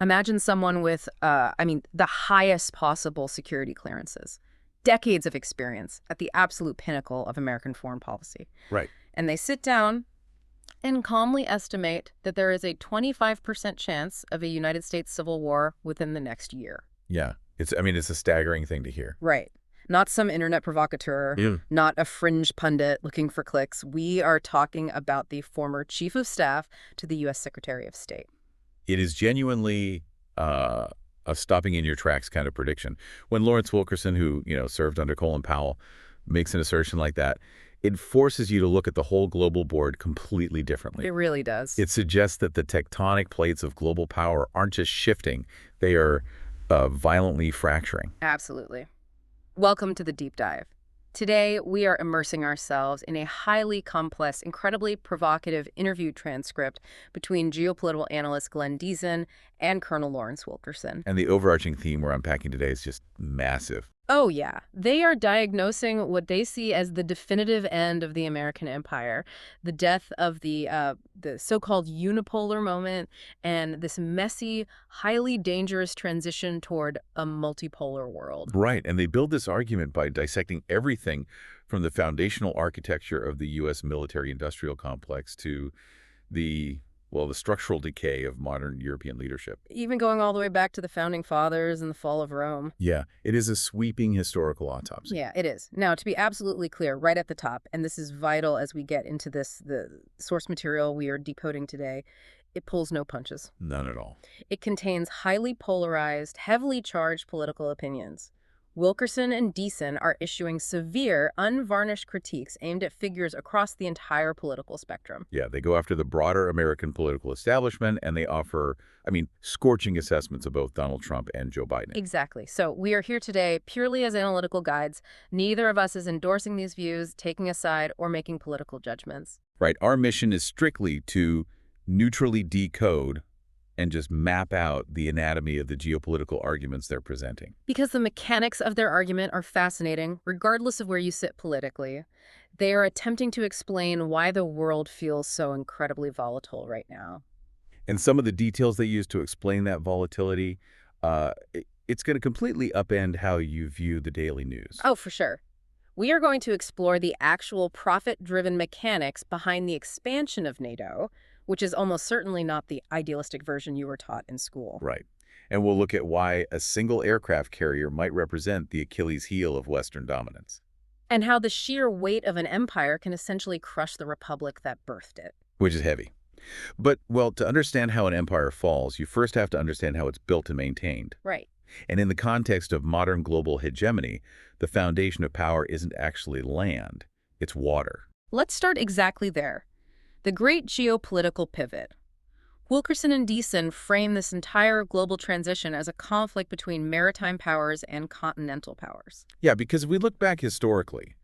Imagine someone with, the highest possible security clearances, decades of experience at the absolute pinnacle of American foreign policy. Right. And they sit down and calmly estimate that there is a 25% chance of a United States civil war within the next year. Yeah. It's a staggering thing to hear. Right. Not some internet provocateur, not a fringe pundit looking for clicks. We are talking about the former chief of staff to the U.S. Secretary of State. It is genuinely a stopping in your tracks kind of prediction. When Lawrence Wilkerson, who served under Colin Powell, makes an assertion like that, it forces you to look at the whole global board completely differently. It really does. It suggests that the tectonic plates of global power aren't just shifting, they are violently fracturing. Absolutely. Welcome to the Deep Dive. Today, we are immersing ourselves in a highly complex, incredibly provocative interview transcript between geopolitical analyst Glenn Deason and Colonel Lawrence Wilkerson. And the overarching theme we're unpacking today is just massive. Oh, yeah. They are diagnosing what they see as the definitive end of the American empire, the death of the so-called unipolar moment, and this messy, highly dangerous transition toward a multipolar world. Right, and they build this argument by dissecting everything from the foundational architecture of the U.S. military-industrial complex to the structural decay of modern European leadership. Even going all the way back to the Founding Fathers and the fall of Rome. Yeah, it is a sweeping historical autopsy. Yeah, it is. Now, to be absolutely clear, right at the top, and this is vital as we get into the source material we are decoding today, it pulls no punches. None at all. It contains highly polarized, heavily charged political opinions. Wilkerson and Deason are issuing severe, unvarnished critiques aimed at figures across the entire political spectrum. Yeah, they go after the broader American political establishment, and they offer, scorching assessments of both Donald Trump and Joe Biden. Exactly. So we are here today purely as analytical guides. Neither of us is endorsing these views, taking a side, or making political judgments. Right. Our mission is strictly to neutrally decode and just map out the anatomy of the geopolitical arguments they're presenting. Because the mechanics of their argument are fascinating, regardless of where you sit politically. They are attempting to explain why the world feels so incredibly volatile right now. And some of the details they use to explain that volatility, it's going to completely upend how you view the daily news. Oh, for sure. We are going to explore the actual profit-driven mechanics behind the expansion of NATO, which is almost certainly not the idealistic version you were taught in school. Right. And we'll look at why a single aircraft carrier might represent the Achilles heel of Western dominance. And how the sheer weight of an empire can essentially crush the republic that birthed it. Which is heavy. But, to understand how an empire falls, you first have to understand how it's built and maintained. Right. And in the context of modern global hegemony, the foundation of power isn't actually land, it's water. Let's start exactly there. The great geopolitical pivot. Wilkerson and Deason frame this entire global transition as a conflict between maritime powers and continental powers. Yeah, because if we look back historically,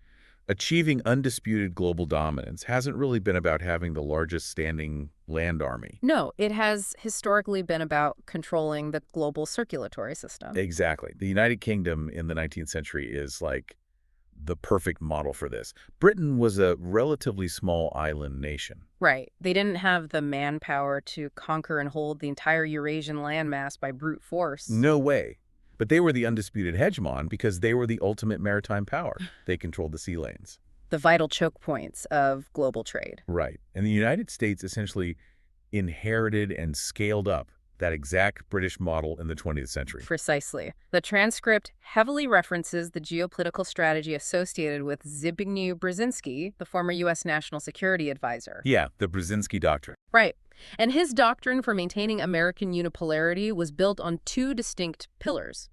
achieving undisputed global dominance hasn't really been about having the largest standing land army. No, it has historically been about controlling the global circulatory system. Exactly. The United Kingdom in the 19th century is like the perfect model for this. Britain was a relatively small island nation. Right. They didn't have the manpower to conquer and hold the entire Eurasian landmass by brute force. No way. But they were the undisputed hegemon because they were the ultimate maritime power. They controlled the sea lanes. The vital choke points of global trade. Right. And the United States essentially inherited and scaled up that exact British model in the 20th century. Precisely. The transcript heavily references the geopolitical strategy associated with Zbigniew Brzezinski, the former U.S. National Security Advisor. Yeah, the Brzezinski Doctrine. Right. And his doctrine for maintaining American unipolarity was built on two distinct pillars.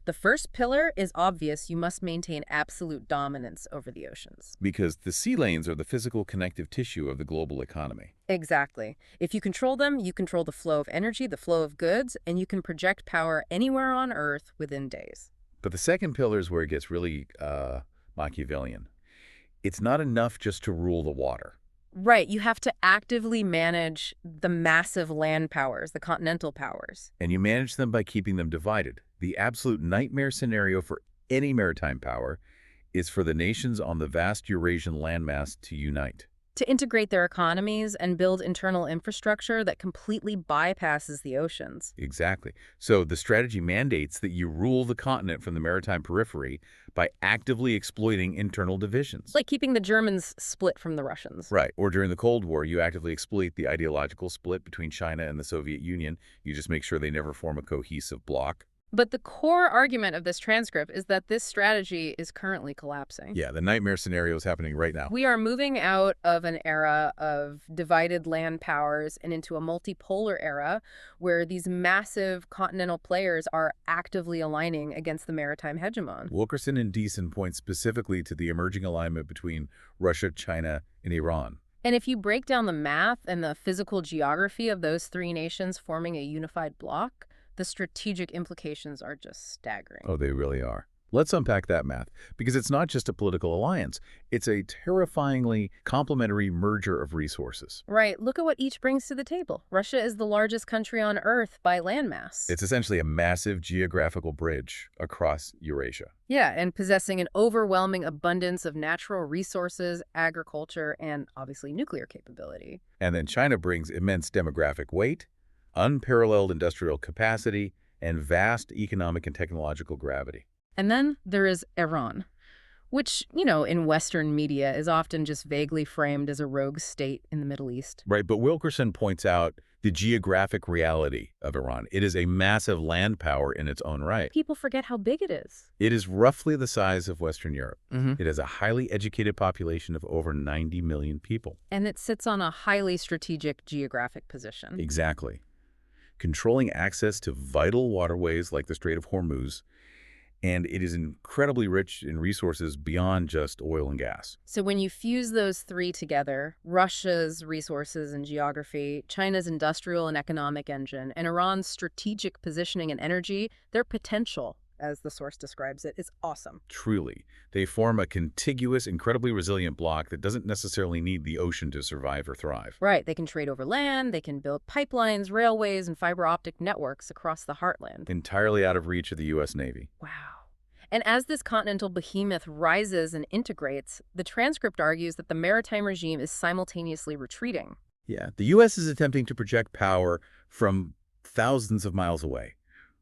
The first pillar is obvious: you must maintain absolute dominance over the oceans. Because the sea lanes are the physical connective tissue of the global economy. Exactly. If you control them, you control the flow of energy, the flow of goods, and you can project power anywhere on Earth within days. But the second pillar is where it gets really Machiavellian. It's not enough just to rule the water. Right. You have to actively manage the massive land powers, the continental powers. And you manage them by keeping them divided. The absolute nightmare scenario for any maritime power is for the nations on the vast Eurasian landmass to unite. To integrate their economies and build internal infrastructure that completely bypasses the oceans. Exactly. So the strategy mandates that you rule the continent from the maritime periphery by actively exploiting internal It's divisions. like keeping the Germans split from the Russians. Right. Or during the Cold War, you actively exploit the ideological split between China and the Soviet Union. You just make sure they never form a cohesive bloc. But the core argument of this transcript is that this strategy is currently collapsing. Yeah, the nightmare scenario is happening right now. We are moving out of an era of divided land powers and into a multipolar era where these massive continental players are actively aligning against the maritime hegemon. Wilkerson and Deason point specifically to the emerging alignment between Russia, China, and Iran. And if you break down the math and the physical geography of those three nations forming a unified bloc, the strategic implications are just staggering. Oh, they really are. Let's unpack that math, because it's not just a political alliance. It's a terrifyingly complementary merger of resources. Right, look at what each brings to the table. Russia is the largest country on Earth by landmass. It's essentially a massive geographical bridge across Eurasia. Yeah, and possessing an overwhelming abundance of natural resources, agriculture, and obviously nuclear capability. And then China brings immense demographic weight, unparalleled industrial capacity, and vast economic and technological gravity. And then there is Iran, which, in Western media is often just vaguely framed as a rogue state in the Middle East. Right, but Wilkerson points out the geographic reality of Iran. It is a massive land power in its own right. People forget how big it is. It is roughly the size of Western Europe. Mm-hmm. It has a highly educated population of over 90 million people. And it sits on a highly strategic geographic position. Exactly. Controlling access to vital waterways like the Strait of Hormuz, and it is incredibly rich in resources beyond just oil and gas. So when you fuse those three together, Russia's resources and geography, China's industrial and economic engine, and Iran's strategic positioning and energy, their potential, as the source describes it, is awesome. Truly, they form a contiguous, incredibly resilient bloc that doesn't necessarily need the ocean to survive or thrive. Right, they can trade over land, they can build pipelines, railways, and fiber optic networks across the heartland. Entirely out of reach of the U.S. Navy. Wow. And as this continental behemoth rises and integrates, the transcript argues that the maritime regime is simultaneously retreating. Yeah, the U.S. is attempting to project power from thousands of miles away,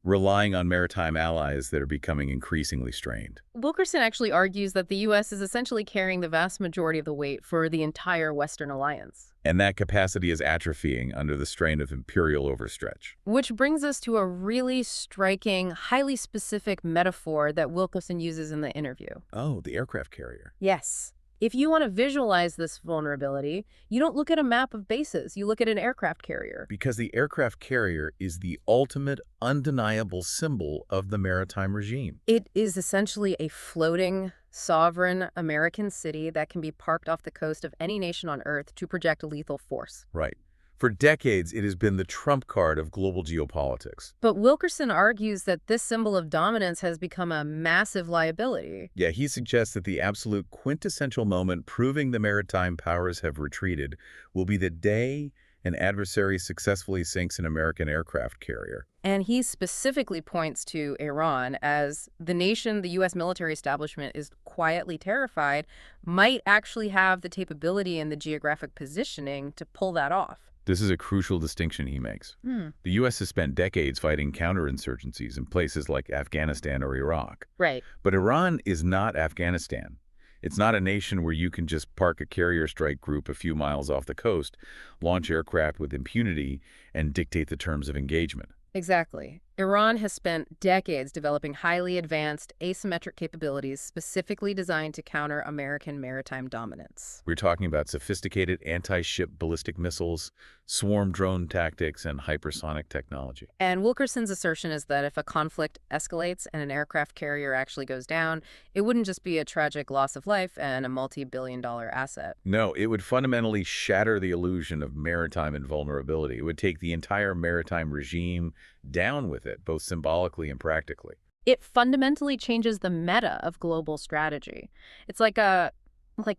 relying on maritime allies that are becoming increasingly strained. Wilkerson actually argues that the U.S. is essentially carrying the vast majority of the weight for the entire Western alliance. And that capacity is atrophying under the strain of imperial overstretch. Which brings us to a really striking, highly specific metaphor that Wilkerson uses in the interview. Oh, the aircraft carrier. Yes. If you want to visualize this vulnerability, you don't look at a map of bases, you look at an aircraft carrier. Because the aircraft carrier is the ultimate, undeniable symbol of the maritime regime. It is essentially a floating, sovereign American city that can be parked off the coast of any nation on Earth to project a lethal force. Right. For decades, it has been the trump card of global geopolitics. But Wilkerson argues that this symbol of dominance has become a massive liability. Yeah, he suggests that the absolute quintessential moment proving the maritime powers have retreated will be the day an adversary successfully sinks an American aircraft carrier. And he specifically points to Iran as the nation the U.S. military establishment is quietly terrified might actually have the capability and the geographic positioning to pull that off. This is a crucial distinction he makes. The U.S. has spent decades fighting counterinsurgencies in places like Afghanistan or Iraq. Right. But Iran is not Afghanistan. It's not a nation where you can just park a carrier strike group a few miles off the coast, launch aircraft with impunity, and dictate the terms of engagement. Exactly. Iran has spent decades developing highly advanced asymmetric capabilities specifically designed to counter American maritime dominance. We're talking about sophisticated anti-ship ballistic missiles, swarm drone tactics, and hypersonic technology. And Wilkerson's assertion is that if a conflict escalates and an aircraft carrier actually goes down, it wouldn't just be a tragic loss of life and a multi-billion-dollar asset. No, it would fundamentally shatter the illusion of maritime invulnerability. It would take the entire maritime regime down with it, both symbolically and practically. It fundamentally changes the meta of global strategy. It's like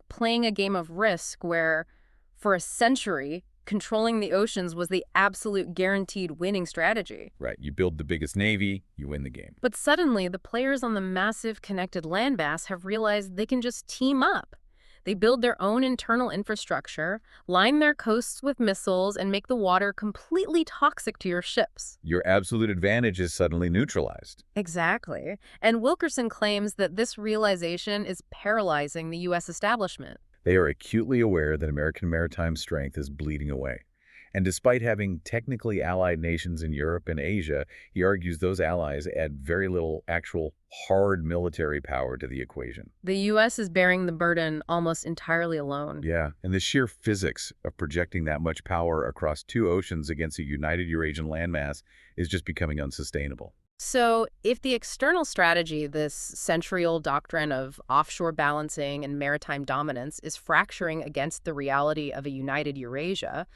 playing a game of Risk where, for a century, controlling the oceans was the absolute guaranteed winning strategy. Right, you build the biggest navy, you win the game. But suddenly, the players on the massive connected landmass have realized they can just team up. They build their own internal infrastructure, line their coasts with missiles, and make the water completely toxic to your ships. Your absolute advantage is suddenly neutralized. Exactly. And Wilkerson claims that this realization is paralyzing the U.S. establishment. They are acutely aware that American maritime strength is bleeding away. And despite having technically allied nations in Europe and Asia, he argues those allies add very little actual hard military power to the equation. The U.S. is bearing the burden almost entirely alone. Yeah, and the sheer physics of projecting that much power across two oceans against a united Eurasian landmass is just becoming unsustainable. So, if the external strategy, this century-old doctrine of offshore balancing and maritime dominance, is fracturing against the reality of a united Eurasia,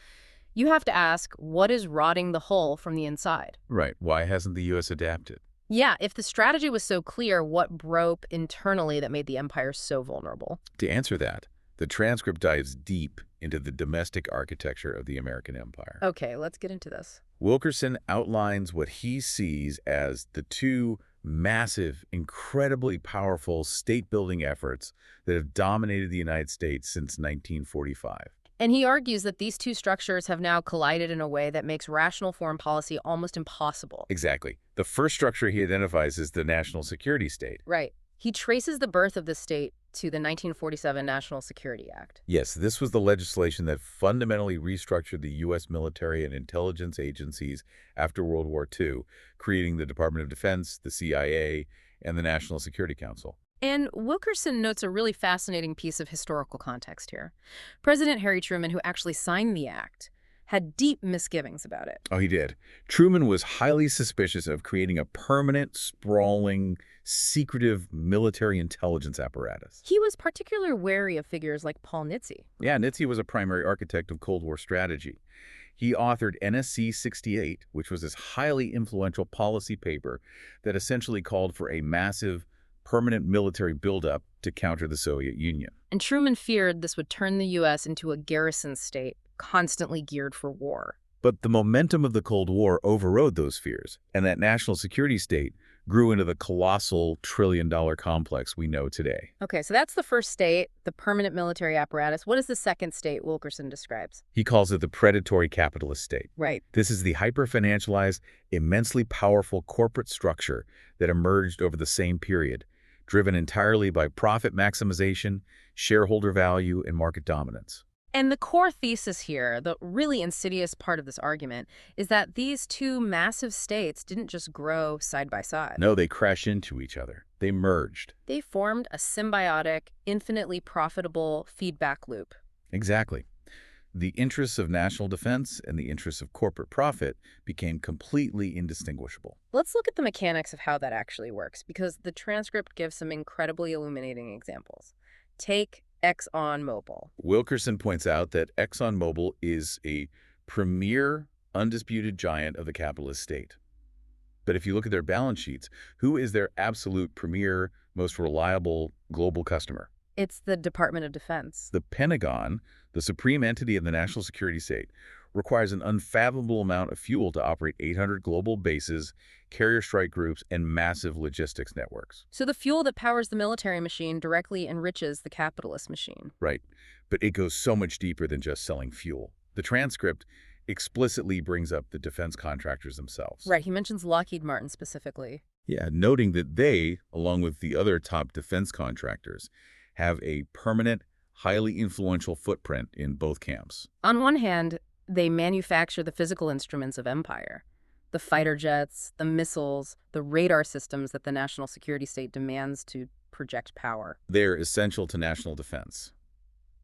you have to ask, what is rotting the hull from the inside? Right. Why hasn't the U.S. adapted? Yeah, if the strategy was so clear, what broke internally that made the empire so vulnerable? To answer that, the transcript dives deep into the domestic architecture of the American empire. Okay, let's get into this. Wilkerson outlines what he sees as the two massive, incredibly powerful state-building efforts that have dominated the United States since 1945. And he argues that these two structures have now collided in a way that makes rational foreign policy almost impossible. Exactly. The first structure he identifies is the national security state. Right. He traces the birth of the state to the 1947 National Security Act. Yes, this was the legislation that fundamentally restructured the U.S. military and intelligence agencies after World War II, creating the Department of Defense, the CIA, and the National Security Council. And Wilkerson notes a really fascinating piece of historical context here. President Harry Truman, who actually signed the act, had deep misgivings about it. Oh, he did. Truman was highly suspicious of creating a permanent, sprawling, secretive military intelligence apparatus. He was particularly wary of figures like Paul Nitze. Yeah, Nitze was a primary architect of Cold War strategy. He authored NSC 68, which was this highly influential policy paper that essentially called for a massive, permanent military buildup to counter the Soviet Union. And Truman feared this would turn the U.S. into a garrison state, constantly geared for war. But the momentum of the Cold War overrode those fears, and that national security state grew into the colossal trillion-dollar complex we know today. Okay, so that's the first state, the permanent military apparatus. What is the second state Wilkerson describes? He calls it the predatory capitalist state. Right. This is the hyper-financialized, immensely powerful corporate structure that emerged over the same period, driven entirely by profit maximization, shareholder value, and market dominance. And the core thesis here, the really insidious part of this argument, is that these two massive states didn't just grow side by side. No, they crash into each other. They merged. They formed a symbiotic, infinitely profitable feedback loop. Exactly. The interests of national defense and the interests of corporate profit became completely indistinguishable. Let's look at the mechanics of how that actually works, because the transcript gives some incredibly illuminating examples. Take ExxonMobil. Wilkerson points out that ExxonMobil is a premier, undisputed giant of the capitalist state. But if you look at their balance sheets, who is their absolute premier, most reliable global customer? It's the Department of Defense. The Pentagon, the supreme entity of the national security state, requires an unfathomable amount of fuel to operate 800 global bases, carrier strike groups, and massive logistics networks. So the fuel that powers the military machine directly enriches the capitalist machine. Right. But it goes so much deeper than just selling fuel. The transcript explicitly brings up the defense contractors themselves. Right, he mentions Lockheed Martin specifically. Yeah, noting that they, along with the other top defense contractors, have a permanent, highly influential footprint in both camps. On one hand, they manufacture the physical instruments of empire. The fighter jets, the missiles, the radar systems that the national security state demands to project power. They're essential to national defense.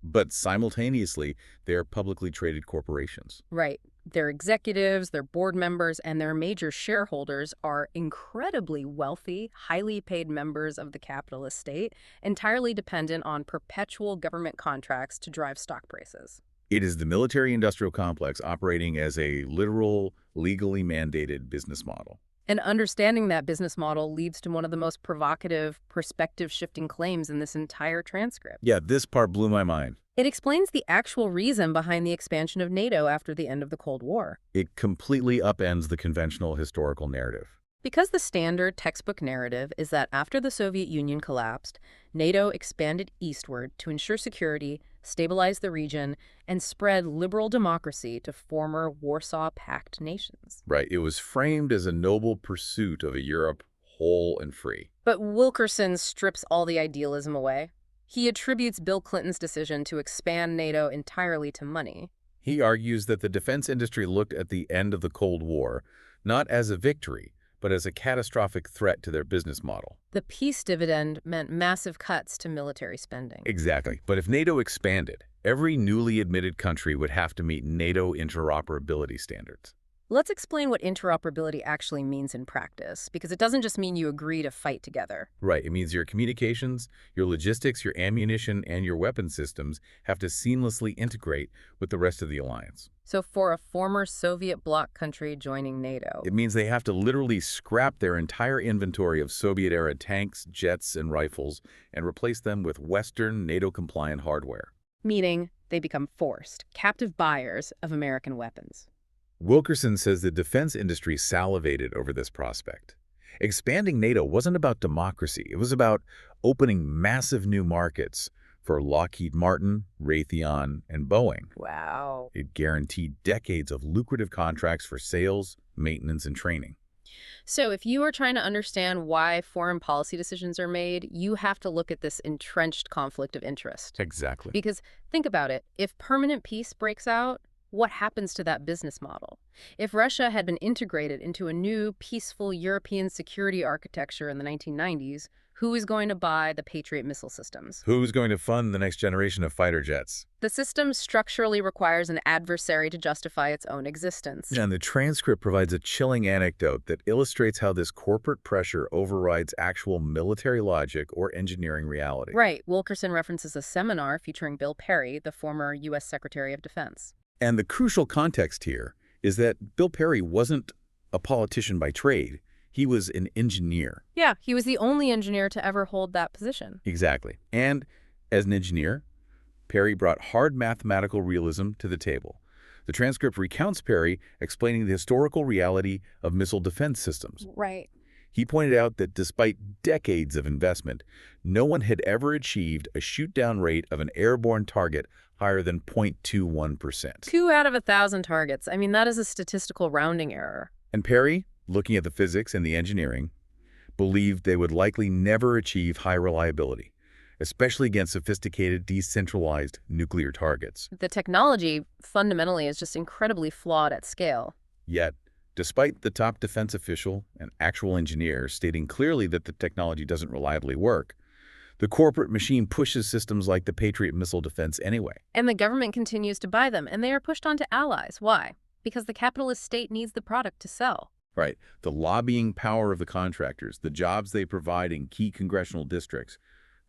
But simultaneously, they're publicly traded corporations. Right. Their executives, their board members, and their major shareholders are incredibly wealthy, highly paid members of the capitalist state, entirely dependent on perpetual government contracts to drive stock prices. It is the military-industrial complex operating as a literal, legally mandated business model. And understanding that business model leads to one of the most provocative, perspective-shifting claims in this entire transcript. Yeah, this part blew my mind. It explains the actual reason behind the expansion of NATO after the end of the Cold War. It completely upends the conventional historical narrative. Because the standard textbook narrative is that after the Soviet Union collapsed, NATO expanded eastward to ensure security, stabilize the region, and spread liberal democracy to former Warsaw Pact nations. Right. It was framed as a noble pursuit of a Europe whole and free. But Wilkerson strips all the idealism away. He attributes Bill Clinton's decision to expand NATO entirely to money. He argues that the defense industry looked at the end of the Cold War not as a victory, but as a catastrophic threat to their business model. The peace dividend meant massive cuts to military spending. Exactly. But if NATO expanded, every newly admitted country would have to meet NATO interoperability standards. Let's explain what interoperability actually means in practice, because it doesn't just mean you agree to fight together. Right. It means your communications, your logistics, your ammunition, and your weapon systems have to seamlessly integrate with the rest of the alliance. So for a former Soviet bloc country joining NATO, It means they have to literally scrap their entire inventory of Soviet-era tanks, jets, and rifles and replace them with Western NATO-compliant hardware. meaning they become forced, captive buyers of American weapons. Wilkerson says the defense industry salivated over this prospect. Expanding NATO wasn't about democracy. It was about opening massive new markets for Lockheed Martin, Raytheon, and Boeing. Wow. It guaranteed decades of lucrative contracts for sales, maintenance, and training. So if you are trying to understand why foreign policy decisions are made, you have to look at this entrenched conflict of interest. Exactly. Because think about it, if permanent peace breaks out, what happens to that business model? If Russia had been integrated into a new, peaceful European security architecture in the 1990s, who is going to buy the Patriot missile systems? Who's going to fund the next generation of fighter jets? The system structurally requires an adversary to justify its own existence. And the transcript provides a chilling anecdote that illustrates how this corporate pressure overrides actual military logic or engineering reality. Right. Wilkerson references a seminar featuring Bill Perry, the former U.S. Secretary of Defense. And the crucial context here is that Bill Perry wasn't a politician by trade. He was an engineer. Yeah, he was the only engineer to ever hold that position. Exactly. And as an engineer, Perry brought hard mathematical realism to the table. The transcript recounts Perry explaining the historical reality of missile defense systems. Right. He pointed out that despite decades of investment, no one had ever achieved a shoot-down rate of an airborne target higher than 0.21%. 2 out of 1,000 targets. I mean, that is a statistical rounding error. And Perry, looking at the physics and the engineering, believed they would likely never achieve high reliability, especially against sophisticated, decentralized nuclear targets. The technology, fundamentally, is just incredibly flawed at scale. Yet, despite the top defense official and actual engineer stating clearly that the technology doesn't reliably work, the corporate machine pushes systems like the Patriot missile defense anyway. And the government continues to buy them, and they are pushed onto allies. Why? Because the capitalist state needs the product to sell. Right. The lobbying power of the contractors, the jobs they provide in key congressional districts,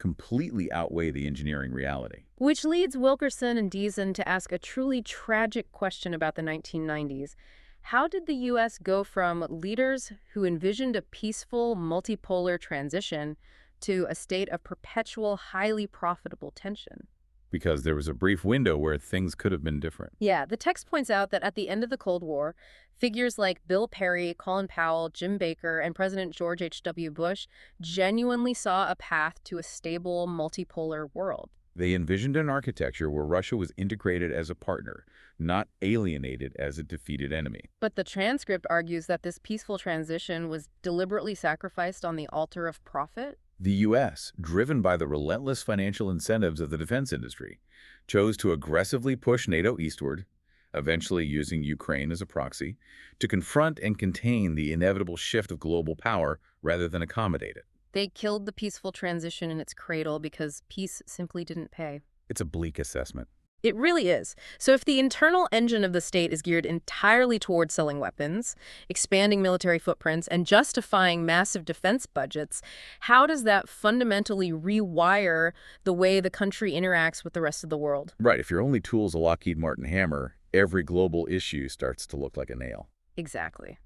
completely outweigh the engineering reality. Which leads Wilkerson and Deason to ask a truly tragic question about the 1990s. How did the U.S. go from leaders who envisioned a peaceful, multipolar transition to a state of perpetual, highly profitable tension? Because there was a brief window where things could have been different. Yeah, the text points out that at the end of the Cold War, figures like Bill Perry, Colin Powell, Jim Baker, and President George H.W. Bush genuinely saw a path to a stable, multipolar world. They envisioned an architecture where Russia was integrated as a partner, not alienated as a defeated enemy. But the transcript argues that this peaceful transition was deliberately sacrificed on the altar of profit. The U.S., driven by the relentless financial incentives of the defense industry, chose to aggressively push NATO eastward, eventually using Ukraine as a proxy, to confront and contain the inevitable shift of global power rather than accommodate it. They killed the peaceful transition in its cradle because peace simply didn't pay. It's a bleak assessment. It really is. So if the internal engine of the state is geared entirely toward selling weapons, expanding military footprints, and justifying massive defense budgets, how does that fundamentally rewire the way the country interacts with the rest of the world? Right. If your only tool is a Lockheed Martin hammer, every global issue starts to look like a nail. Exactly.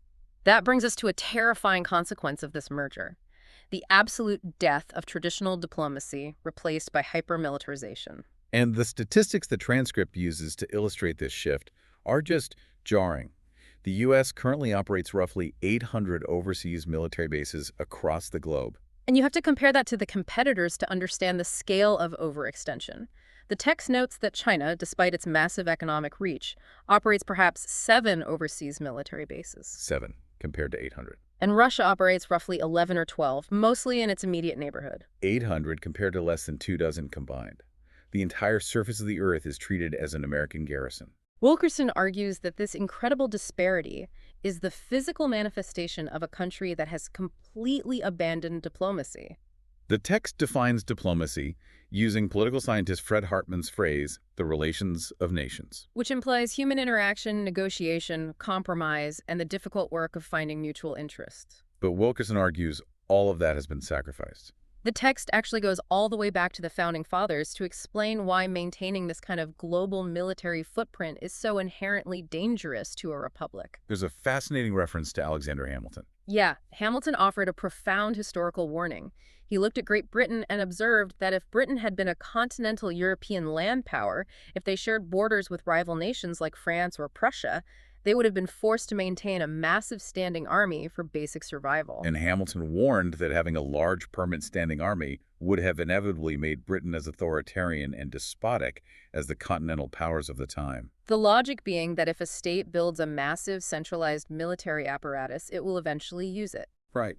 That brings us to a terrifying consequence of this merger: the absolute death of traditional diplomacy replaced by hyper-militarization. And the statistics the transcript uses to illustrate this shift are just jarring. The U.S. currently operates roughly 800 overseas military bases across the globe. And you have to compare that to the competitors to understand the scale of overextension. The text notes that China, despite its massive economic reach, operates perhaps 7 overseas military bases. 7 compared to 800. And Russia operates roughly 11 or 12, mostly in its immediate neighborhood. 800 compared to less than 24 combined. The entire surface of the Earth is treated as an American garrison. Wilkerson argues that this incredible disparity is the physical manifestation of a country that has completely abandoned diplomacy. The text defines diplomacy using political scientist Fred Hartman's phrase, the relations of nations. Which implies human interaction, negotiation, compromise, and the difficult work of finding mutual interest. But Wilkerson argues all of that has been sacrificed. The text actually goes all the way back to the Founding Fathers to explain why maintaining this kind of global military footprint is so inherently dangerous to a republic. There's a fascinating reference to Alexander Hamilton. Yeah, Hamilton offered a profound historical warning. He looked at Great Britain and observed that if Britain had been a continental European land power, if they shared borders with rival nations like France or Prussia, they would have been forced to maintain a massive standing army for basic survival. And Hamilton warned that having a large permanent standing army would have inevitably made Britain as authoritarian and despotic as the continental powers of the time. The logic being that if a state builds a massive centralized military apparatus, it will eventually use it. Right.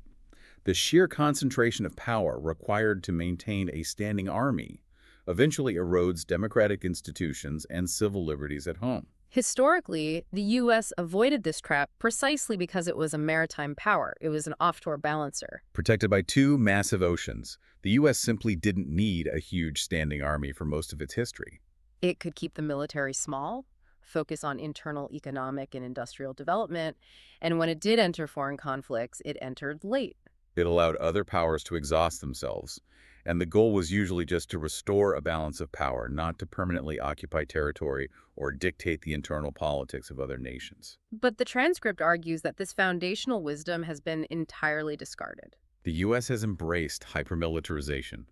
The sheer concentration of power required to maintain a standing army eventually erodes democratic institutions and civil liberties at home. Historically, the U.S. avoided this trap precisely because it was a maritime power. It was an offshore balancer. Protected by 2 massive oceans, the U.S. simply didn't need a huge standing army for most of its history. It could keep the military small, focus on internal economic and industrial development, and when it did enter foreign conflicts, it entered late. It allowed other powers to exhaust themselves, and the goal was usually just to restore a balance of power, not to permanently occupy territory or dictate the internal politics of other nations. But the transcript argues that this foundational wisdom has been entirely discarded. The U.S. has embraced hypermilitarization.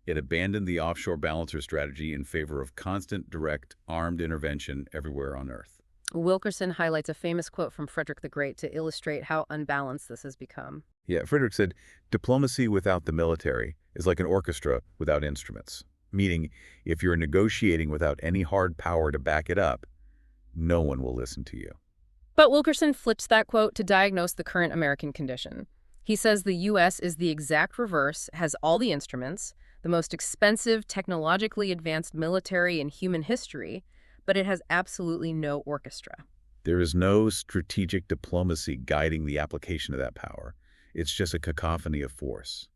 It abandoned the offshore balancer strategy in favor of constant, direct, armed intervention everywhere on Earth. Wilkerson highlights a famous quote from Frederick the Great to illustrate how unbalanced this has become. Yeah, Frederick said, "Diplomacy without the military is like an orchestra without instruments." Meaning, if you're negotiating without any hard power to back it up, no one will listen to you. But Wilkerson flips that quote to diagnose the current American condition. He says the U.S. is the exact reverse, has all the instruments, the most expensive, technologically advanced military in human history, but it has absolutely no orchestra. There is no strategic diplomacy guiding the application of that power. It's just a cacophony of force.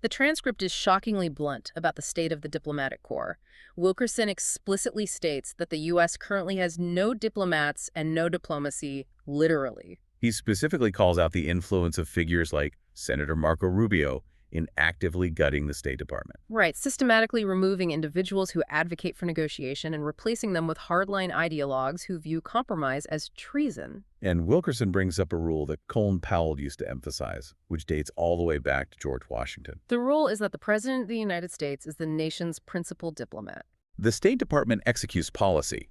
The transcript is shockingly blunt about the state of the diplomatic corps. Wilkerson explicitly states that the U.S. currently has no diplomats and no diplomacy, literally. He specifically calls out the influence of figures like Senator Marco Rubio in actively gutting the State Department. Right, systematically removing individuals who advocate for negotiation and replacing them with hardline ideologues who view compromise as treason. And Wilkerson brings up a rule that Colin Powell used to emphasize, which dates all the way back to George Washington. The rule is that the President of the United States is the nation's principal diplomat. The State Department executes policy,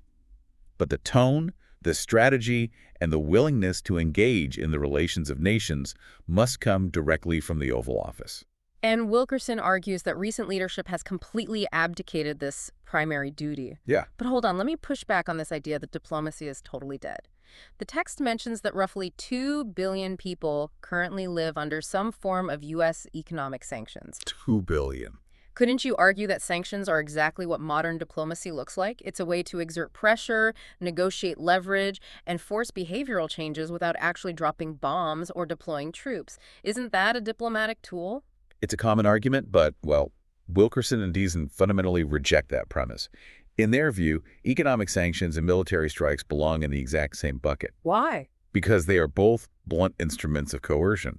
but the tone, the strategy, and the willingness to engage in the relations of nations must come directly from the Oval Office. And Wilkerson argues that recent leadership has completely abdicated this primary duty. Yeah. But hold on, let me push back on this idea that diplomacy is totally dead. The text mentions that roughly 2 billion people currently live under some form of U.S. economic sanctions. 2 billion. Couldn't you argue that sanctions are exactly what modern diplomacy looks like? It's a way to exert pressure, negotiate leverage, and force behavioral changes without actually dropping bombs or deploying troops. Isn't that a diplomatic tool? It's a common argument, but, well, Wilkerson and Deason fundamentally reject that premise. In their view, economic sanctions and military strikes belong in the exact same bucket. Why? Because they are both blunt instruments of coercion.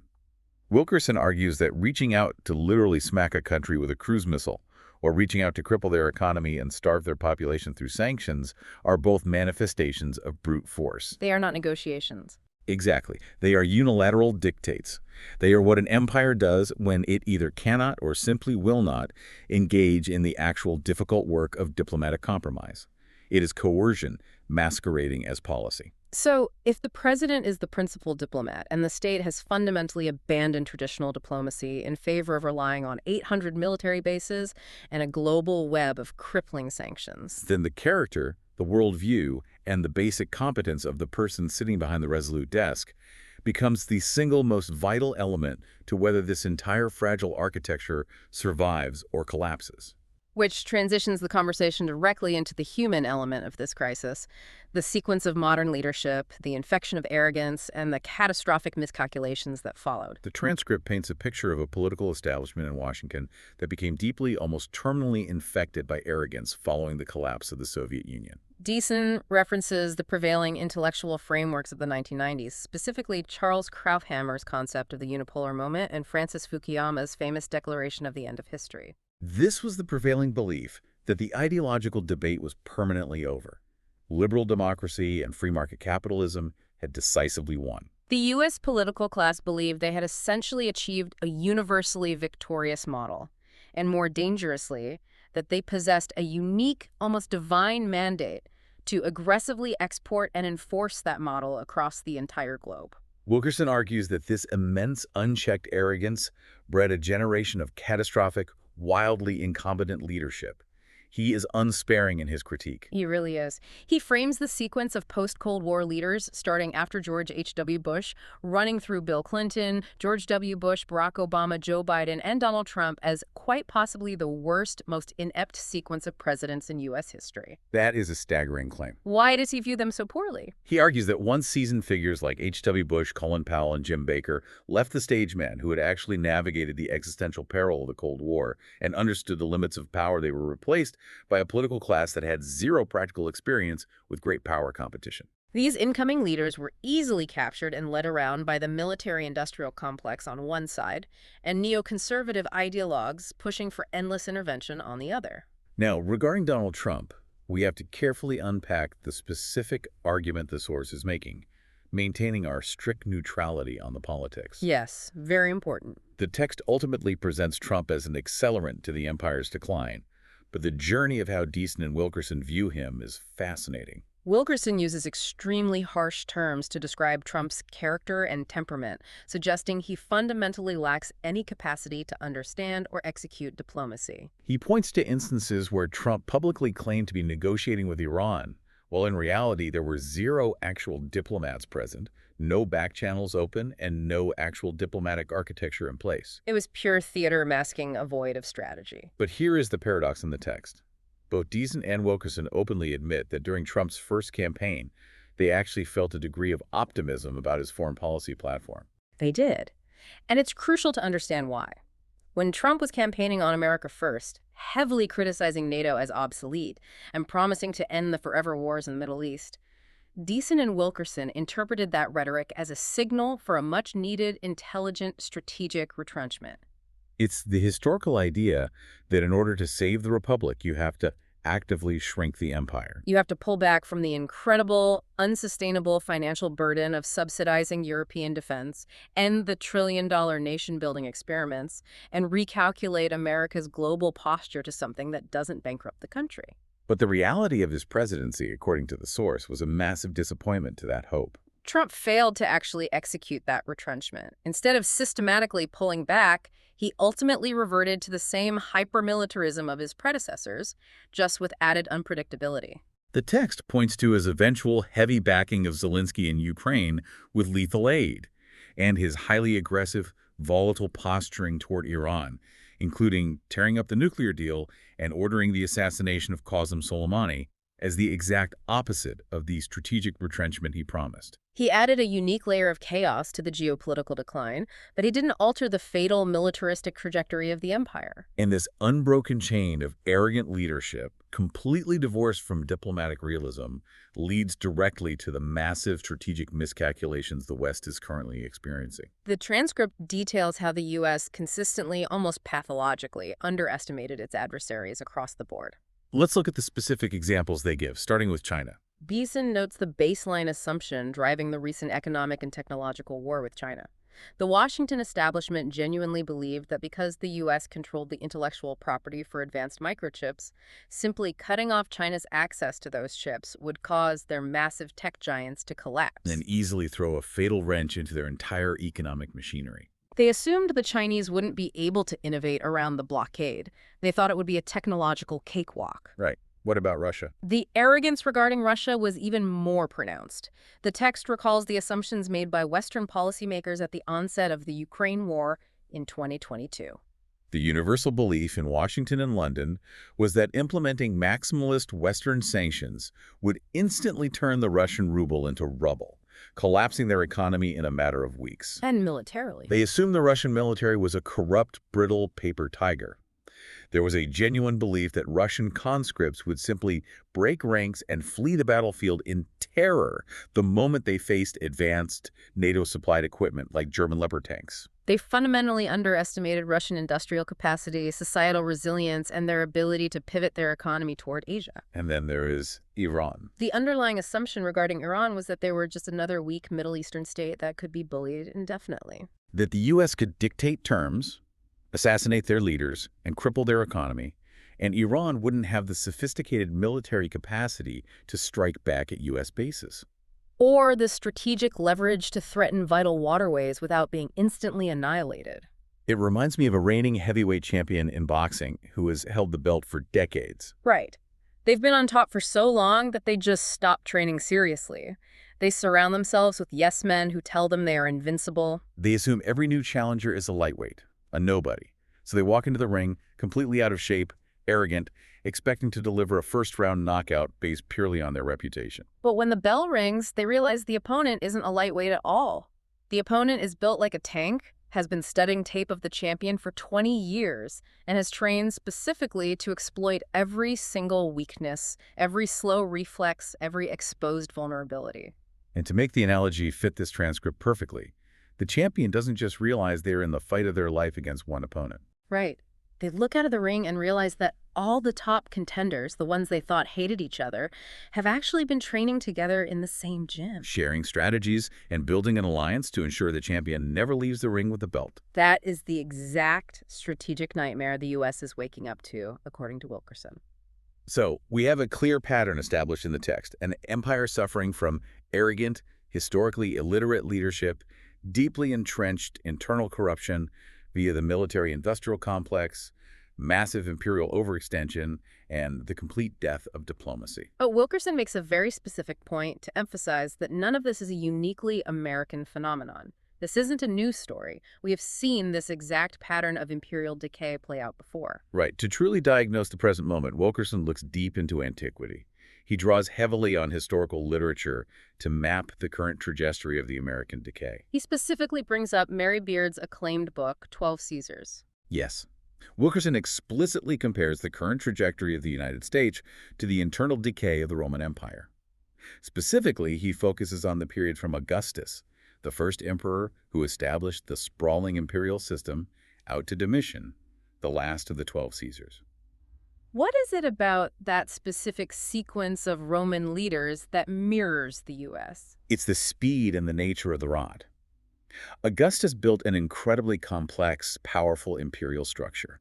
Wilkerson argues that reaching out to literally smack a country with a cruise missile or reaching out to cripple their economy and starve their population through sanctions are both manifestations of brute force. They are not negotiations. Exactly. They are unilateral dictates. They are what an empire does when it either cannot or simply will not engage in the actual difficult work of diplomatic compromise. It is coercion masquerading as policy. So, if the president is the principal diplomat and the state has fundamentally abandoned traditional diplomacy in favor of relying on 800 military bases and a global web of crippling sanctions. Then the character, the worldview, and the basic competence of the person sitting behind the resolute desk becomes the single most vital element to whether this entire fragile architecture survives or collapses. Which transitions the conversation directly into the human element of this crisis, the sequence of modern leadership, the infection of arrogance, and the catastrophic miscalculations that followed. The transcript paints a picture of a political establishment in Washington that became deeply, almost terminally infected by arrogance following the collapse of the Soviet Union. Deason references the prevailing intellectual frameworks of the 1990s, specifically Charles Krauthammer's concept of the unipolar moment and Francis Fukuyama's famous declaration of the end of history. This was the prevailing belief that the ideological debate was permanently over. Liberal democracy and free market capitalism had decisively won. The U.S. political class believed they had essentially achieved a universally victorious model, and more dangerously, that they possessed a unique, almost divine mandate to aggressively export and enforce that model across the entire globe. Wilkerson argues that this immense unchecked arrogance bred a generation of catastrophic, wildly incompetent leadership. He is unsparing in his critique. He really is. He frames the sequence of post-Cold War leaders, starting after George H.W. Bush, running through Bill Clinton, George W. Bush, Barack Obama, Joe Biden, and Donald Trump as quite possibly the worst, most inept sequence of presidents in U.S. history. That is a staggering claim. Why does he view them so poorly? He argues that once seasoned figures like H.W. Bush, Colin Powell, and Jim Baker left the stage men who had actually navigated the existential peril of the Cold War and understood the limits of power, they were replaced by a political class that had zero practical experience with great power competition. These incoming leaders were easily captured and led around by the military-industrial complex on one side and neoconservative ideologues pushing for endless intervention on the other. Now, regarding Donald Trump, we have to carefully unpack the specific argument the source is making, maintaining our strict neutrality on the politics. Yes, very important. The text ultimately presents Trump as an accelerant to the empire's decline, but the journey of how Deason and Wilkerson view him is fascinating. Wilkerson uses extremely harsh terms to describe Trump's character and temperament, suggesting he fundamentally lacks any capacity to understand or execute diplomacy. He points to instances where Trump publicly claimed to be negotiating with Iran, while in reality there were zero actual diplomats present, no back channels open, and no actual diplomatic architecture in place. It was pure theater masking a void of strategy. But here is the paradox in the text. Both Deason and Wilkerson openly admit that during Trump's first campaign, they actually felt a degree of optimism about his foreign policy platform. They did. And it's crucial to understand why. When Trump was campaigning on America First, heavily criticizing NATO as obsolete and promising to end the forever wars in the Middle East, Deason and Wilkerson interpreted that rhetoric as a signal for a much-needed, intelligent, strategic retrenchment. It's the historical idea that in order to save the republic, you have to actively shrink the empire. You have to pull back from the incredible, unsustainable financial burden of subsidizing European defense, end the trillion-dollar nation-building experiments, and recalculate America's global posture to something that doesn't bankrupt the country. But the reality of his presidency, according to the source, was a massive disappointment to that hope. Trump failed to actually execute that retrenchment. Instead of systematically pulling back, he ultimately reverted to the same hyper-militarism of his predecessors, just with added unpredictability. The text points to his eventual heavy backing of Zelensky in Ukraine with lethal aid, and his highly aggressive, volatile posturing toward Iran, including tearing up the nuclear deal and ordering the assassination of Qasem Soleimani, as the exact opposite of the strategic retrenchment he promised. He added a unique layer of chaos to the geopolitical decline, but he didn't alter the fatal militaristic trajectory of the empire. And this unbroken chain of arrogant leadership, completely divorced from diplomatic realism, leads directly to the massive strategic miscalculations the West is currently experiencing. The transcript details how the U.S. consistently, almost pathologically, underestimated its adversaries across the board. Let's look at the specific examples they give, starting with China. Deason notes the baseline assumption driving the recent economic and technological war with China. The Washington establishment genuinely believed that because the U.S. controlled the intellectual property for advanced microchips, simply cutting off China's access to those chips would cause their massive tech giants to collapse. And easily throw a fatal wrench into their entire economic machinery. They assumed the Chinese wouldn't be able to innovate around the blockade. They thought it would be a technological cakewalk. Right. What about Russia? The arrogance regarding Russia was even more pronounced. The text recalls the assumptions made by Western policymakers at the onset of the Ukraine war in 2022. The universal belief in Washington and London was that implementing maximalist Western sanctions would instantly turn the Russian ruble into rubble, collapsing their economy in a matter of weeks. And militarily. They assumed the Russian military was a corrupt, brittle paper tiger. There was a genuine belief that Russian conscripts would simply break ranks and flee the battlefield in terror the moment they faced advanced NATO-supplied equipment like German Leopard tanks. They fundamentally underestimated Russian industrial capacity, societal resilience, and their ability to pivot their economy toward Asia. And then there is Iran. The underlying assumption regarding Iran was that they were just another weak Middle Eastern state that could be bullied indefinitely. That the U.S. could dictate terms, assassinate their leaders, and cripple their economy, and Iran wouldn't have the sophisticated military capacity to strike back at U.S. bases. Or the strategic leverage to threaten vital waterways without being instantly annihilated. It reminds me of a reigning heavyweight champion in boxing who has held the belt for decades. Right. They've been on top for so long that they just stopped training seriously. They surround themselves with yes men who tell them they are invincible. They assume every new challenger is a lightweight, a nobody. So they walk into the ring completely out of shape, arrogant, expecting to deliver a first-round knockout based purely on their reputation. But when the bell rings, they realize the opponent isn't a lightweight at all. The opponent is built like a tank, has been studying tape of the champion for 20 years, and has trained specifically to exploit every single weakness, every slow reflex, every exposed vulnerability. And to make the analogy fit this transcript perfectly, the champion doesn't just realize they're in the fight of their life against one opponent. Right. They look out of the ring and realize that all the top contenders, the ones they thought hated each other, have actually been training together in the same gym. Sharing strategies and building an alliance to ensure the champion never leaves the ring with the belt. That is the exact strategic nightmare the U.S. is waking up to, according to Wilkerson. So, we have a clear pattern established in the text, an empire suffering from arrogant, historically illiterate leadership, deeply entrenched internal corruption via the military-industrial complex, massive imperial overextension, and the complete death of diplomacy. But Wilkerson makes a very specific point to emphasize that none of this is a uniquely American phenomenon. This isn't a news story. We have seen this exact pattern of imperial decay play out before. Right. To truly diagnose the present moment, Wilkerson looks deep into antiquity. He draws heavily on historical literature to map the current trajectory of the American decay. He specifically brings up Mary Beard's acclaimed book, 12 Caesars. Yes. Wilkerson explicitly compares the current trajectory of the United States to the internal decay of the Roman Empire. Specifically, he focuses on the period from Augustus, the first emperor who established the sprawling imperial system, out to Domitian, the last of the 12 Caesars. What is it about that specific sequence of Roman leaders that mirrors the U.S.? It's the speed and the nature of the rod. Augustus built an incredibly complex, powerful imperial structure.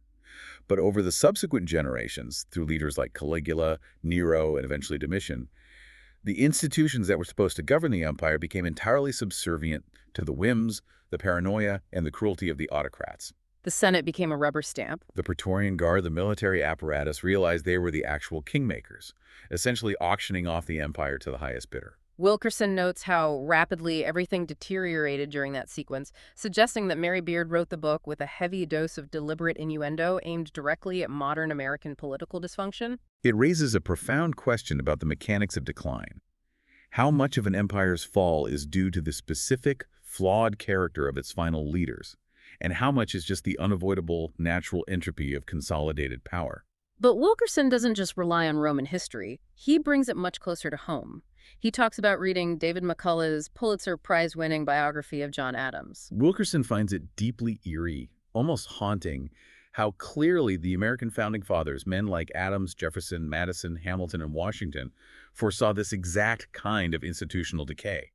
But over the subsequent generations, through leaders like Caligula, Nero, and eventually Domitian, the institutions that were supposed to govern the empire became entirely subservient to the whims, the paranoia, and the cruelty of the autocrats. The Senate became a rubber stamp. The Praetorian Guard, the military apparatus, realized they were the actual kingmakers, essentially auctioning off the empire to the highest bidder. Wilkerson notes how rapidly everything deteriorated during that sequence, suggesting that Mary Beard wrote the book with a heavy dose of deliberate innuendo aimed directly at modern American political dysfunction. It raises a profound question about the mechanics of decline. How much of an empire's fall is due to the specific, flawed character of its final leaders, and how much is just the unavoidable natural entropy of consolidated power? But Wilkerson doesn't just rely on Roman history. He brings it much closer to home. He talks about reading David McCullough's Pulitzer Prize-winning biography of John Adams. Wilkerson finds it deeply eerie, almost haunting, how clearly the American founding fathers, men like Adams, Jefferson, Madison, Hamilton, and Washington, foresaw this exact kind of institutional decay.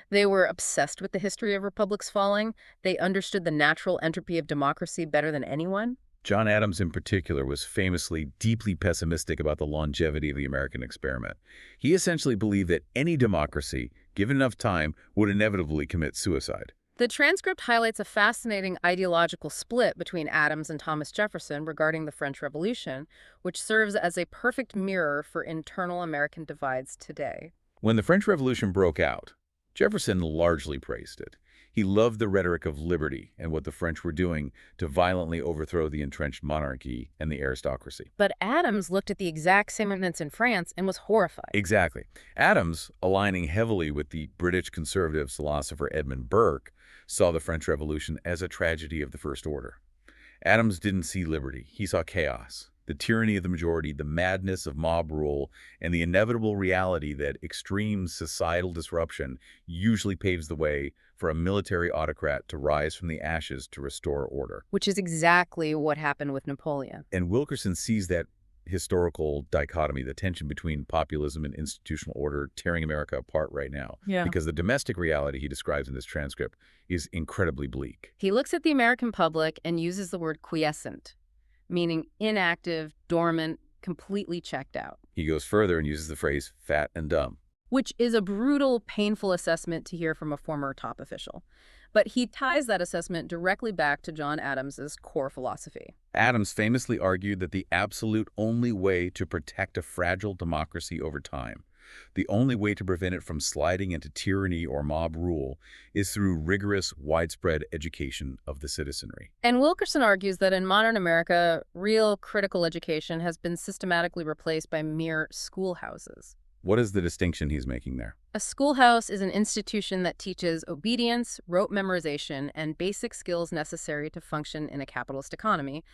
They were obsessed with the history of republics falling. They understood the natural entropy of democracy better than anyone. John Adams, in particular, was famously deeply pessimistic about the longevity of the American experiment. He essentially believed that any democracy, given enough time, would inevitably commit suicide. The transcript highlights a fascinating ideological split between Adams and Thomas Jefferson regarding the French Revolution, which serves as a perfect mirror for internal American divides today. When the French Revolution broke out, Jefferson largely praised it. He loved the rhetoric of liberty and what the French were doing to violently overthrow the entrenched monarchy and the aristocracy. But Adams looked at the exact same events in France and was horrified. Exactly. Adams, aligning heavily with the British conservative philosopher Edmund Burke, saw the French Revolution as a tragedy of the First Order. Adams didn't see liberty. He saw chaos, the tyranny of the majority, the madness of mob rule, and the inevitable reality that extreme societal disruption usually paves the way for a military autocrat to rise from the ashes to restore order. Which is exactly what happened with Napoleon. And Wilkerson sees that historical dichotomy, the tension between populism and institutional order, tearing America apart right now. Yeah. Because the domestic reality he describes in this transcript is incredibly bleak. He looks at the American public and uses the word quiescent, meaning inactive, dormant, completely checked out. He goes further and uses the phrase fat and dumb. Which is a brutal, painful assessment to hear from a former top official. But he ties that assessment directly back to John Adams's core philosophy. Adams famously argued that the absolute only way to protect a fragile democracy over time, the only way to prevent it from sliding into tyranny or mob rule, is through rigorous, widespread education of the citizenry. And Wilkerson argues that in modern America, real critical education has been systematically replaced by mere schoolhouses. What is the distinction he's making there? A schoolhouse is an institution that teaches obedience, rote memorization, and basic skills necessary to function in a capitalist economy,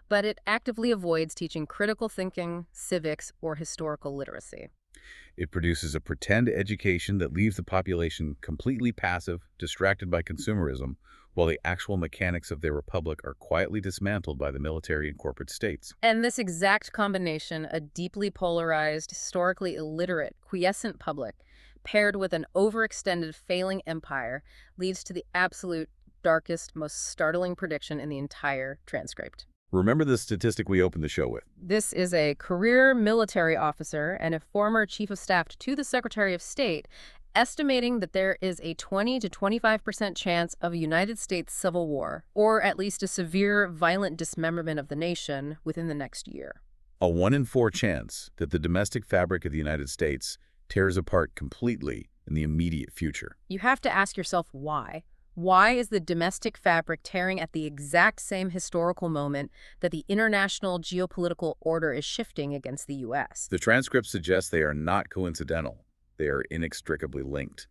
but it actively avoids teaching critical thinking, civics, or historical literacy. It produces a pretend education that leaves the population completely passive, distracted by consumerism, while the actual mechanics of their republic are quietly dismantled by the military and corporate states. And this exact combination, a deeply polarized, historically illiterate, quiescent public, paired with an overextended, failing empire, leads to the absolute darkest, most startling prediction in the entire transcript. Remember the statistic we opened the show with. This is a career military officer and a former chief of staff to the Secretary of State, estimating that there is a 20 to 25% chance of a United States civil war, or at least a severe, violent dismemberment of the nation within the next year. A 1 in 4 chance that the domestic fabric of the United States tears apart completely in the immediate future. You have to ask yourself why. Why is the domestic fabric tearing at the exact same historical moment that the international geopolitical order is shifting against the U.S.? The transcript suggests they are not coincidental. They are inextricably linked.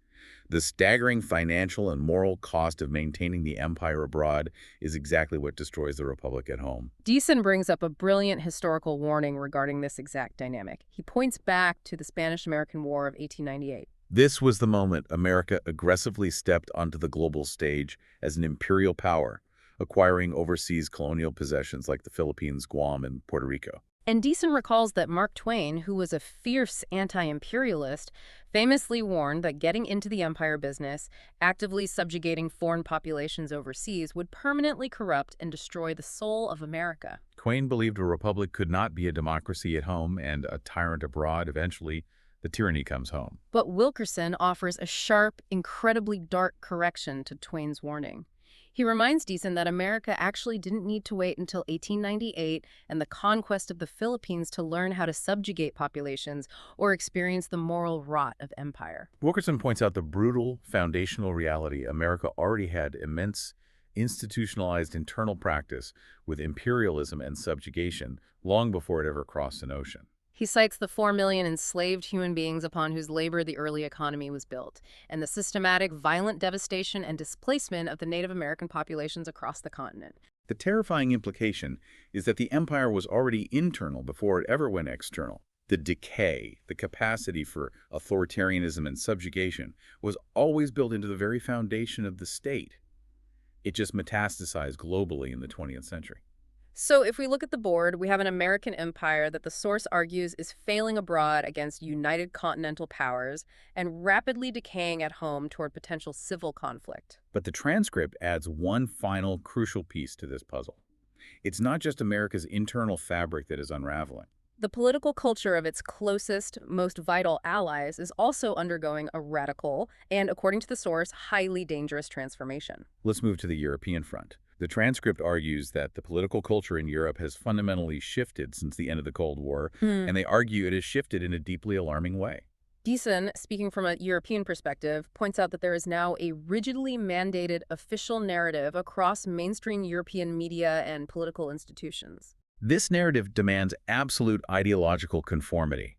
The staggering financial and moral cost of maintaining the empire abroad is exactly what destroys the republic at home. Deason brings up a brilliant historical warning regarding this exact dynamic. He points back to the Spanish-American War of 1898. This was the moment America aggressively stepped onto the global stage as an imperial power, acquiring overseas colonial possessions like the Philippines, Guam, and Puerto Rico. And Deason recalls that Mark Twain, who was a fierce anti-imperialist, famously warned that getting into the empire business, actively subjugating foreign populations overseas, would permanently corrupt and destroy the soul of America. Twain believed a republic could not be a democracy at home and a tyrant abroad. Eventually, the tyranny comes home. But Wilkerson offers a sharp, incredibly dark correction to Twain's warning. He reminds Deason that America actually didn't need to wait until 1898 and the conquest of the Philippines to learn how to subjugate populations or experience the moral rot of empire. Wilkerson points out the brutal foundational reality America already had immense institutionalized internal practice with imperialism and subjugation long before it ever crossed an ocean. He cites the 4 million enslaved human beings upon whose labor the early economy was built, and the systematic, violent devastation and displacement of the Native American populations across the continent. The terrifying implication is that the empire was already internal before it ever went external. The decay, the capacity for authoritarianism and subjugation, was always built into the very foundation of the state. It just metastasized globally in the 20th century. So if we look at the board, we have an American empire that the source argues is failing abroad against united continental powers and rapidly decaying at home toward potential civil conflict. But the transcript adds one final crucial piece to this puzzle. It's not just America's internal fabric that is unraveling. The political culture of its closest, most vital allies is also undergoing a radical and, according to the source, highly dangerous transformation. Let's move to the European front. The transcript argues that the political culture in Europe has fundamentally shifted since the end of the Cold War, and they argue it has shifted in a deeply alarming way. Deason, speaking from a European perspective, points out that there is now a rigidly mandated official narrative across mainstream European media and political institutions. This narrative demands absolute ideological conformity.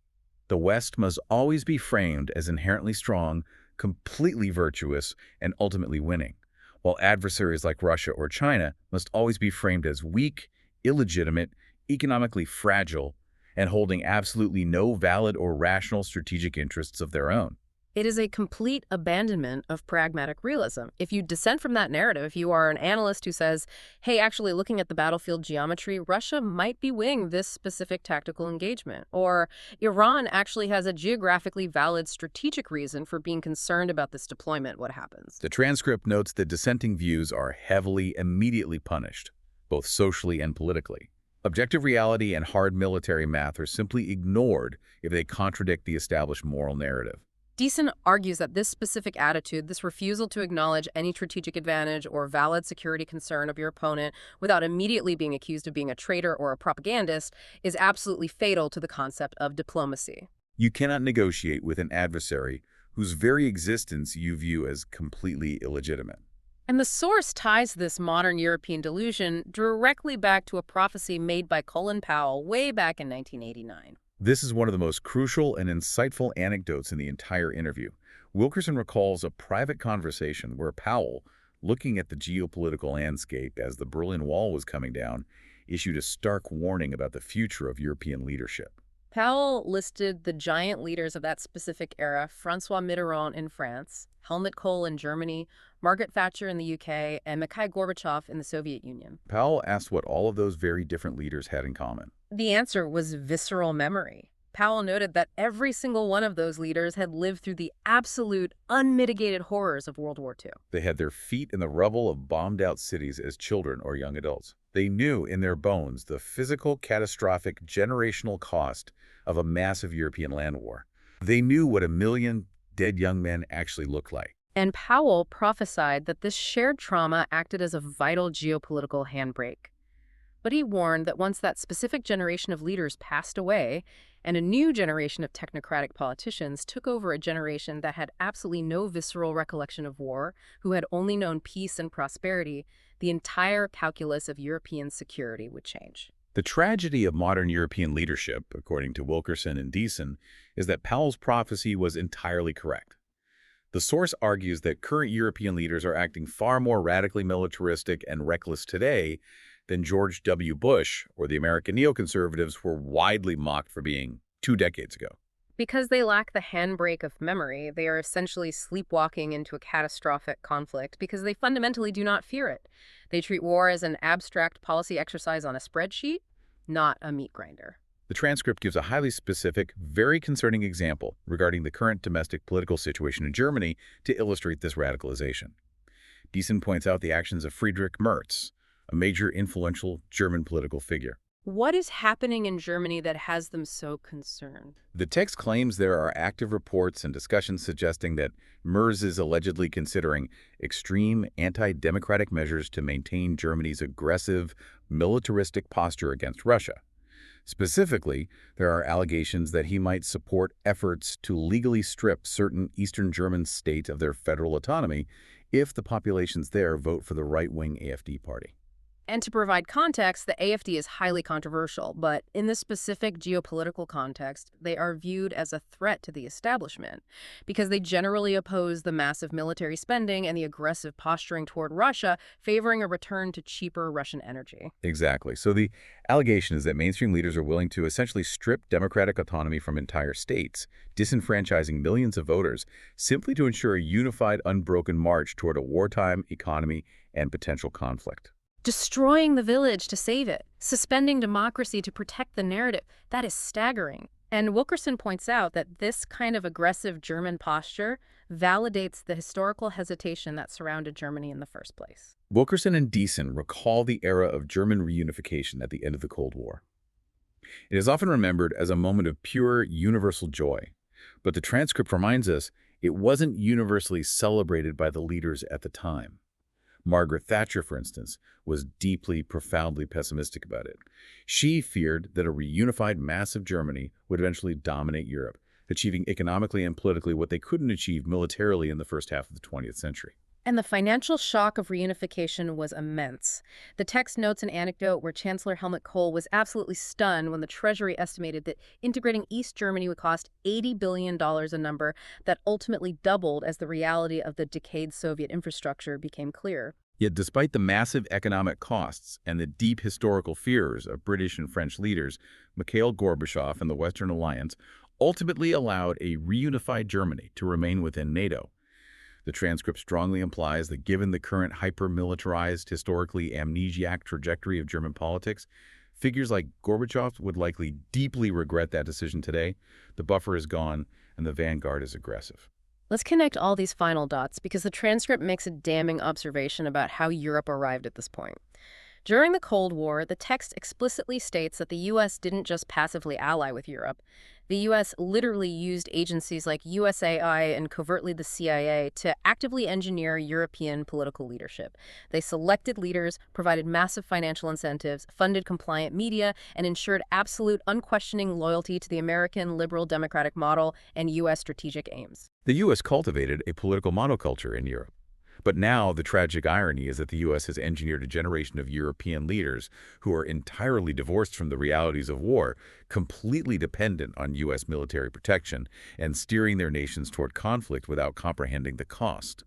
The West must always be framed as inherently strong, completely virtuous, and ultimately winning, while adversaries like Russia or China must always be framed as weak, illegitimate, economically fragile, and holding absolutely no valid or rational strategic interests of their own. It is a complete abandonment of pragmatic realism. If you dissent from that narrative, if you are an analyst who says, hey, actually looking at the battlefield geometry, Russia might be winning this specific tactical engagement, or Iran actually has a geographically valid strategic reason for being concerned about this deployment, what happens? The transcript notes that dissenting views are heavily, immediately punished, both socially and politically. Objective reality and hard military math are simply ignored if they contradict the established moral narrative. Deason argues that this specific attitude, this refusal to acknowledge any strategic advantage or valid security concern of your opponent without immediately being accused of being a traitor or a propagandist, is absolutely fatal to the concept of diplomacy. You cannot negotiate with an adversary whose very existence you view as completely illegitimate. And the source ties this modern European delusion directly back to a prophecy made by Colin Powell way back in 1989. This is one of the most crucial and insightful anecdotes in the entire interview. Wilkerson recalls a private conversation where Powell, looking at the geopolitical landscape as the Berlin Wall was coming down, issued a stark warning about the future of European leadership. Powell listed the giant leaders of that specific era: François Mitterrand in France, Helmut Kohl in Germany, Margaret Thatcher in the UK, and Mikhail Gorbachev in the Soviet Union. Powell asked what all of those very different leaders had in common. The answer was visceral memory. Powell noted that every single one of those leaders had lived through the absolute, unmitigated horrors of World War II. They had their feet in the rubble of bombed-out cities as children or young adults. They knew in their bones the physical, catastrophic, generational cost of a massive European land war. They knew what 1 million dead young men actually looked like. And Powell prophesied that this shared trauma acted as a vital geopolitical handbrake. But he warned that once that specific generation of leaders passed away, and a new generation of technocratic politicians took over a generation that had absolutely no visceral recollection of war, who had only known peace and prosperity, the entire calculus of European security would change. The tragedy of modern European leadership, according to Wilkerson and Deason, is that Powell's prophecy was entirely correct. The source argues that current European leaders are acting far more radically militaristic and reckless today than George W. Bush or the American neoconservatives were widely mocked for being 2 decades ago. Because they lack the handbrake of memory, they are essentially sleepwalking into a catastrophic conflict because they fundamentally do not fear it. They treat war as an abstract policy exercise on a spreadsheet, not a meat grinder. The transcript gives a highly specific, very concerning example regarding the current domestic political situation in Germany to illustrate this radicalization. Deason points out the actions of Friedrich Merz, a major influential German political figure. What is happening in Germany that has them so concerned? The text claims there are active reports and discussions suggesting that Merz is allegedly considering extreme anti-democratic measures to maintain Germany's aggressive, militaristic posture against Russia. Specifically, there are allegations that he might support efforts to legally strip certain Eastern German states of their federal autonomy if the populations there vote for the right-wing AfD party. And to provide context, the AfD is highly controversial, but in this specific geopolitical context, they are viewed as a threat to the establishment because they generally oppose the massive military spending and the aggressive posturing toward Russia, favoring a return to cheaper Russian energy. Exactly. So the allegation is that mainstream leaders are willing to essentially strip democratic autonomy from entire states, disenfranchising millions of voters, simply to ensure a unified, unbroken march toward a wartime economy and potential conflict. destroying the village to save it, suspending democracy to protect the narrative. That is staggering. And Wilkerson points out that this kind of aggressive German posture validates the historical hesitation that surrounded Germany in the first place. Wilkerson and Deason recall the era of German reunification at the end of the Cold War. It is often remembered as a moment of pure, universal joy, but the transcript reminds us it wasn't universally celebrated by the leaders at the time. Margaret Thatcher, for instance, was deeply, profoundly pessimistic about it. She feared that a reunified massive Germany would eventually dominate Europe, achieving economically and politically what they couldn't achieve militarily in the first half of the 20th century. And the financial shock of reunification was immense. The text notes an anecdote where Chancellor Helmut Kohl was absolutely stunned when the Treasury estimated that integrating East Germany would cost $80 billion, a number that ultimately doubled as the reality of the decayed Soviet infrastructure became clear. Yet despite the massive economic costs and the deep historical fears of British and French leaders, Mikhail Gorbachev and the Western Alliance ultimately allowed a reunified Germany to remain within NATO. The transcript strongly implies that given the current hyper-militarized, historically amnesiac trajectory of German politics, figures like Gorbachev would likely deeply regret that decision today. The buffer is gone, and the vanguard is aggressive. Let's connect all these final dots because the transcript makes a damning observation about how Europe arrived at this point. During the Cold War, the text explicitly states that the U.S. didn't just passively ally with Europe. The U.S. literally used agencies like USAI and covertly the CIA to actively engineer European political leadership. They selected leaders, provided massive financial incentives, funded compliant media, and ensured absolute, unquestioning loyalty to the American liberal democratic model and U.S. strategic aims. The U.S. cultivated a political monoculture in Europe. But now the tragic irony is that the U.S. has engineered a generation of European leaders who are entirely divorced from the realities of war, completely dependent on U.S. military protection, and steering their nations toward conflict without comprehending the cost.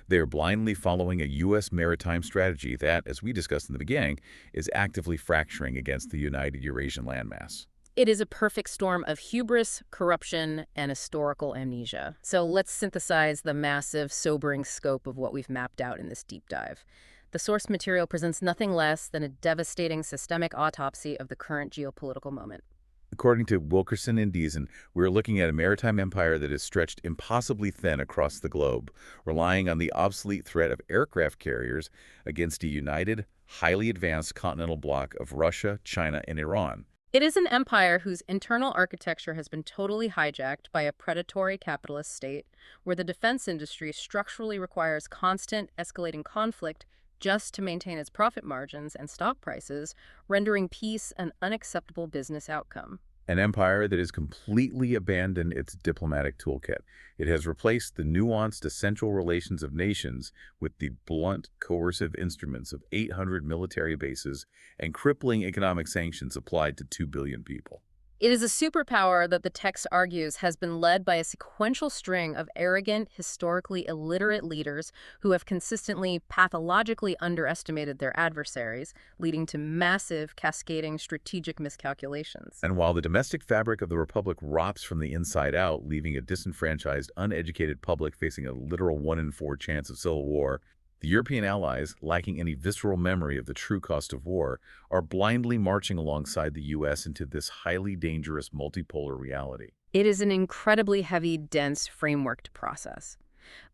They are blindly following a U.S. maritime strategy that, as we discussed in the beginning, is actively fracturing against the united Eurasian landmass. It is a perfect storm of hubris, corruption, and historical amnesia. So let's synthesize the massive, sobering scope of what we've mapped out in this deep dive. The source material presents nothing less than a devastating systemic autopsy of the current geopolitical moment. According to Wilkerson and Deason, we're looking at a maritime empire that is stretched impossibly thin across the globe, relying on the obsolete threat of aircraft carriers against a united, highly advanced continental bloc of Russia, China, and Iran. It is an empire whose internal architecture has been totally hijacked by a predatory capitalist state, where the defense industry structurally requires constant, escalating conflict just to maintain its profit margins and stock prices, rendering peace an unacceptable business outcome. An empire that has completely abandoned its diplomatic toolkit. It has replaced the nuanced essential relations of nations with the blunt, coercive instruments of 800 military bases and crippling economic sanctions applied to 2 billion people. It is a superpower that the text argues has been led by a sequential string of arrogant, historically illiterate leaders who have consistently pathologically underestimated their adversaries, leading to massive, cascading strategic miscalculations. And while the domestic fabric of the republic rots from the inside out, leaving a disenfranchised, uneducated public facing a literal 1 in 4 chance of civil war, the European allies, lacking any visceral memory of the true cost of war, are blindly marching alongside the U.S. into this highly dangerous multipolar reality. It is an incredibly heavy, dense framework to process.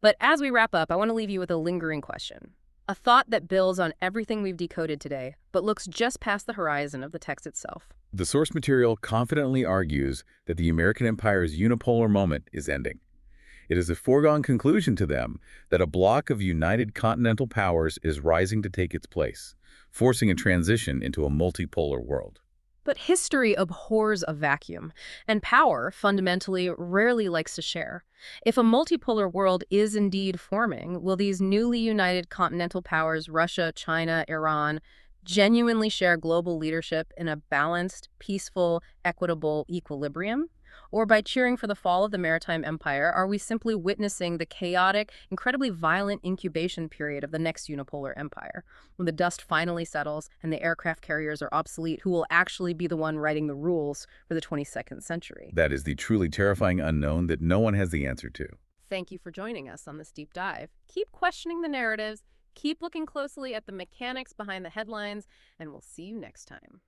But as we wrap up, I want to leave you with a lingering question. A thought that builds on everything we've decoded today, but looks just past the horizon of the text itself. The source material confidently argues that the American empire's unipolar moment is ending. It is a foregone conclusion to them that a bloc of united continental powers is rising to take its place, forcing a transition into a multipolar world. But history abhors a vacuum, and power, fundamentally, rarely likes to share. If a multipolar world is indeed forming, will these newly united continental powers, Russia, China, Iran, genuinely share global leadership in a balanced, peaceful, equitable equilibrium? Or by cheering for the fall of the maritime empire, are we simply witnessing the chaotic, incredibly violent incubation period of the next unipolar empire? When the dust finally settles and the aircraft carriers are obsolete, who will actually be the one writing the rules for the 22nd century? That is the truly terrifying unknown that no one has the answer to. Thank you for joining us on this deep dive. Keep questioning the narratives, Keep looking closely at the mechanics behind the headlines, and we'll see you next time.